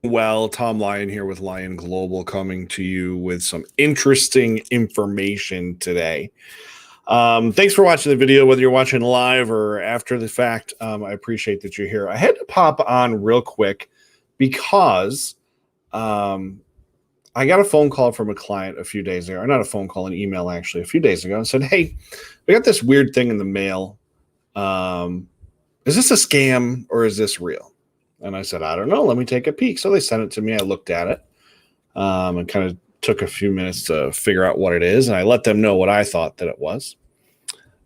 Well, Tom Lyon here with Lyon Global, coming to you with some interesting information today. Thanks for watching the video, whether you're watching live or after the fact. I appreciate that you're here. I had to pop on real quick because I got a phone call from a client a few days ago, or not a phone call, an email actually, a few days ago, and said, "Hey, we got this weird thing in the mail. Is this a scam or is this real?" And I said, "I don't know. Let me take a peek." So they sent it to me. I looked at it and kind of took a few minutes to figure out what it is. And I let them know what I thought that it was.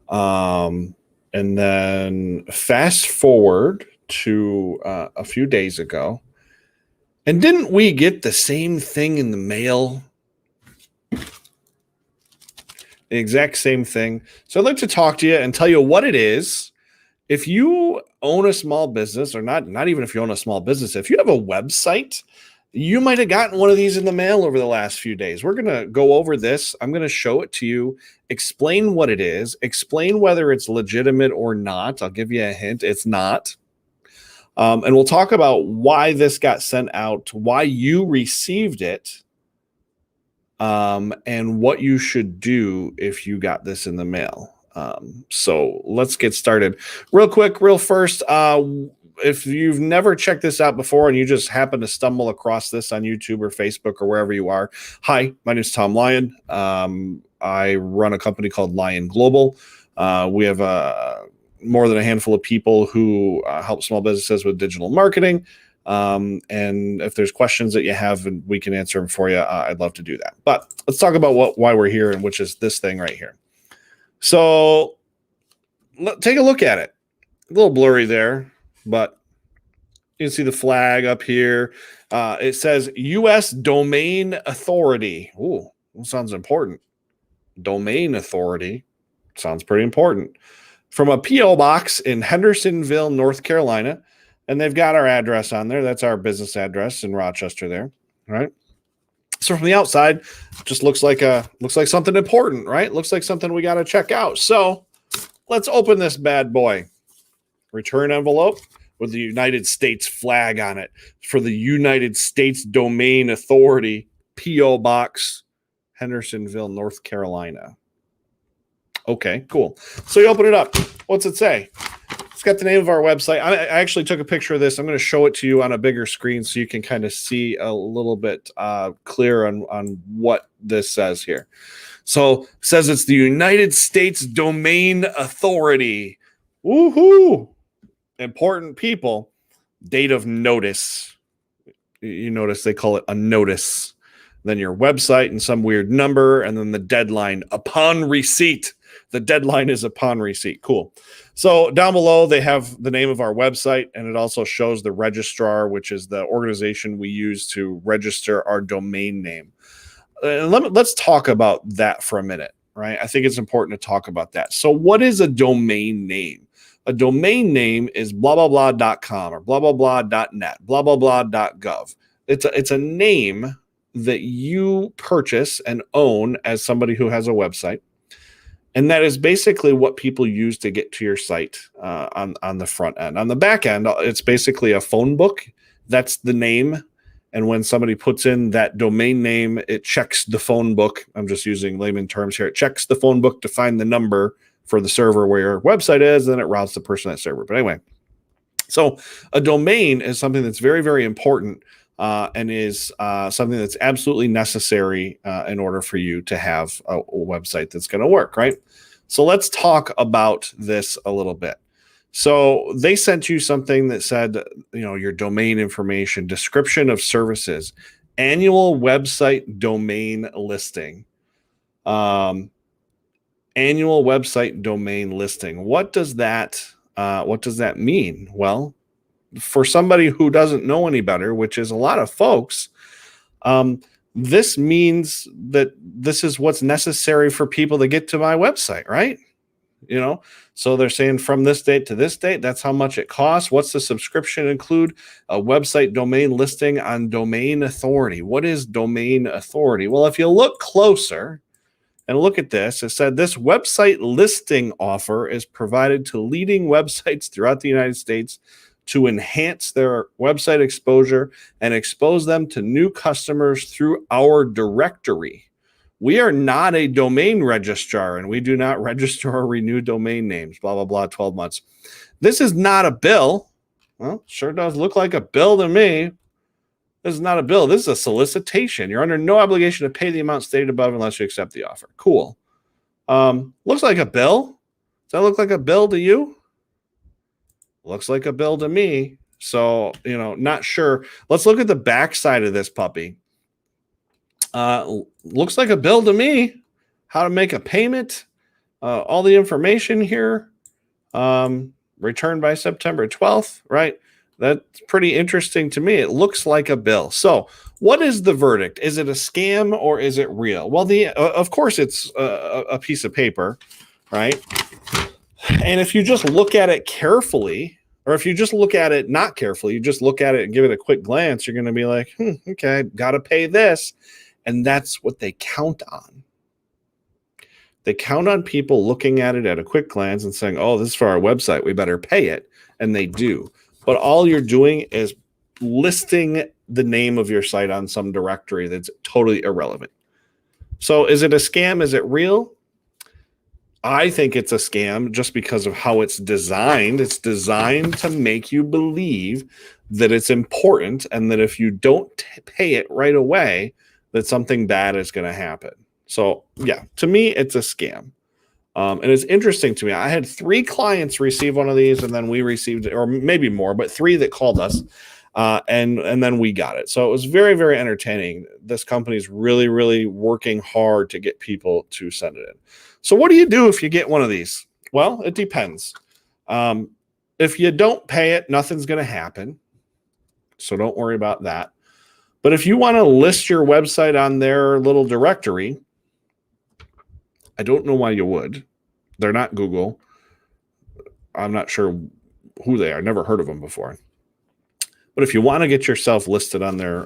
And then fast forward to a few days ago. And didn't we get the same thing in the mail? The exact same thing. So I'd like to talk to you and tell you what it is. If you own a small business, or not even if you own a small business, if you have a website, you might have gotten one of these in the mail over the last few days. We're going to go over this. I'm going to show it to you, explain what it is, explain whether it's legitimate or not. I'll give you a hint. It's not. And we'll talk about why this got sent out, why you received it, and what you should do if you got this in the mail. So let's get started real quick, real first. If you've never checked this out before and you just happen to stumble across this on YouTube or Facebook or wherever you are, hi, my name is Tom Lyon. I run a company called Lyon Global. We have more than a handful of people who help small businesses with digital marketing. And if there's questions that you have and we can answer them for you, I'd love to do that. But let's talk about why we're here, and which is this thing right here. So take a look at it. A little blurry there, but you can see the flag up here. It says U.S. Domain Authority. Ooh, that sounds important. Domain Authority sounds pretty important. From a P.O. box in Hendersonville, North Carolina. And they've got our address on there. That's our business address in Rochester there, right? So from the outside, it just looks like something important, right? Looks like something we got to check out. So let's open this bad boy. Return envelope with the United States flag on it for the United States Domain Authority, P.O. Box, Hendersonville, North Carolina. Okay, cool. So you open it up. What's it say? It's got the name of our website. I actually took a picture of this. I'm going to show it to you on a bigger screen so you can kind of see a little bit clear on what this says here. So it says it's the United States Domain Authority. Woohoo! Important people. Date of notice. You notice they call it a notice. Then your website and some weird number, and then the deadline upon receipt. The deadline is upon receipt. Cool. So down below, they have the name of our website, and it also shows the registrar, which is the organization we use to register our domain name. Let's talk about that for a minute, right? I think it's important to talk about that. So what is a domain name? A domain name is blah, blah, blah.com or blah, blah, blah.net, blah, blah, blah.gov. It's a name that you purchase and own as somebody who has a website. And that is basically what people use to get to your site on the front end. On the back end, it's basically a phone book. That's the name. And when somebody puts in that domain name, it checks the phone book. I'm just using layman terms here. It checks the phone book to find the number for the server where your website is, and then it routes the person to that server. But anyway, so a domain is something that's very, very important. And is something that's absolutely necessary in order for you to have a website that's going to work, right? So let's talk about this a little bit. So they sent you something that said, your domain information, description of services, annual website domain listing. Annual website domain listing. What does that mean? Well, for somebody who doesn't know any better, which is a lot of folks, this means that this is what's necessary for people to get to my website, right? So they're saying from this date to this date, that's how much it costs. What's the subscription include? A website domain listing on Domain Authority. What is Domain Authority? Well, if you look closer and look at this, it said this website listing offer is provided to leading websites throughout the United States to enhance their website exposure and expose them to new customers through our directory. We are not a domain registrar, and we do not register or renew domain names, blah, blah, blah, 12 months. This is not a bill. Well, sure does look like a bill to me. This is not a bill. This is a solicitation. You're under no obligation to pay the amount stated above unless you accept the offer. Cool. Looks like a bill. Does that look like a bill to you? Looks like a bill to me. So, not sure. Let's look at the back side of this puppy. Looks like a bill to me. How to make a payment. All the information here. Returned by September 12th, right? That's pretty interesting to me. It looks like a bill. So what is the verdict? Is it a scam or is it real? Well, of course it's a piece of paper, right? And if you just look at it carefully, or if you just look at it not carefully, you just look at it and give it a quick glance, you're going to be like, okay, got to pay this. And that's what they count on. They count on people looking at it at a quick glance and saying, oh, this is for our website, we better pay it. And they do. But all you're doing is listing the name of your site on some directory that's totally irrelevant. So is it a scam? Is it real? I think it's a scam just because of how it's designed. It's designed to make you believe that it's important and that if you don't pay it right away, that something bad is going to happen. So yeah, to me, it's a scam. And it's interesting to me. I had 3 clients receive one of these, and then we received, or maybe more, but 3 that called us, and then we got it. So it was very, very entertaining. This company is really, really working hard to get people to send it in. So what do you do if you get one of these? Well, it depends. If you don't pay it, nothing's going to happen. So don't worry about that. But if you want to list your website on their little directory, I don't know why you would. They're not Google. I'm not sure who they are. Never heard of them before. But if you want to get yourself listed on their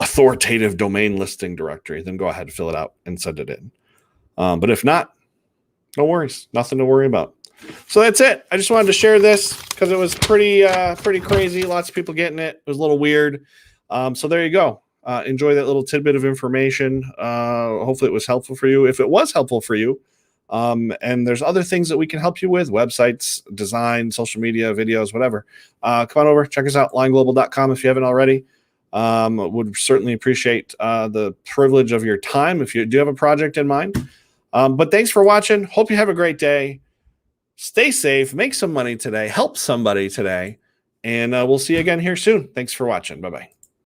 authoritative domain listing directory, then go ahead and fill it out and send it in. But if not, no worries. Nothing to worry about. So that's it. I just wanted to share this because it was pretty crazy. Lots of people getting it. It was a little weird. So there you go. Enjoy that little tidbit of information. Hopefully it was helpful for you. If it was helpful for you, and there's other things that we can help you with, websites, design, social media, videos, whatever, come on over, check us out, lyonglobal.com if you haven't already. Would certainly appreciate the privilege of your time if you do have a project in mind. But thanks for watching. Hope you have a great day. Stay safe, make some money today, help somebody today, and we'll see you again here soon. Thanks for watching. Bye-bye.